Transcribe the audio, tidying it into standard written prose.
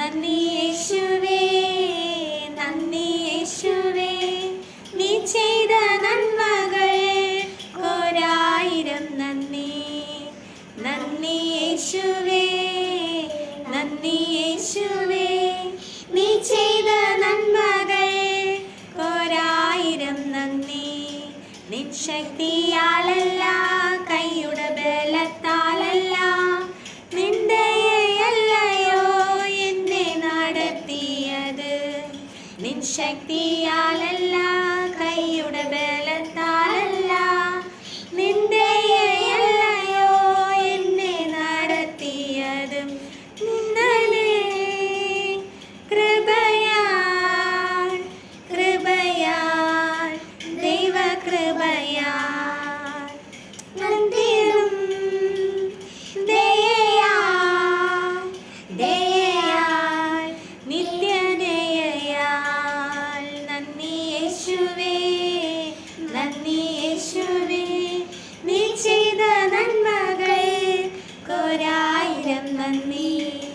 നന്ദി യേശുവേ, നന്ദി യേശുവേ, നീ ചെയ്ത നന്മകൾ ഒരായിരം നന്ദി. നന്ദി യേശുവേ, നന്ദി യേശുവേ, നീ ചെയ്ത നന്മകൾ ഒരായിരം നന്ദി. നിൻ ശക്തിയാലല്ല, കൈയുടെ ബലത്താലല്ല, നിന്ദയല്ലയോ എന്നെ നടത്തിയത്. നിൻ ശക്തിയാലല്ല,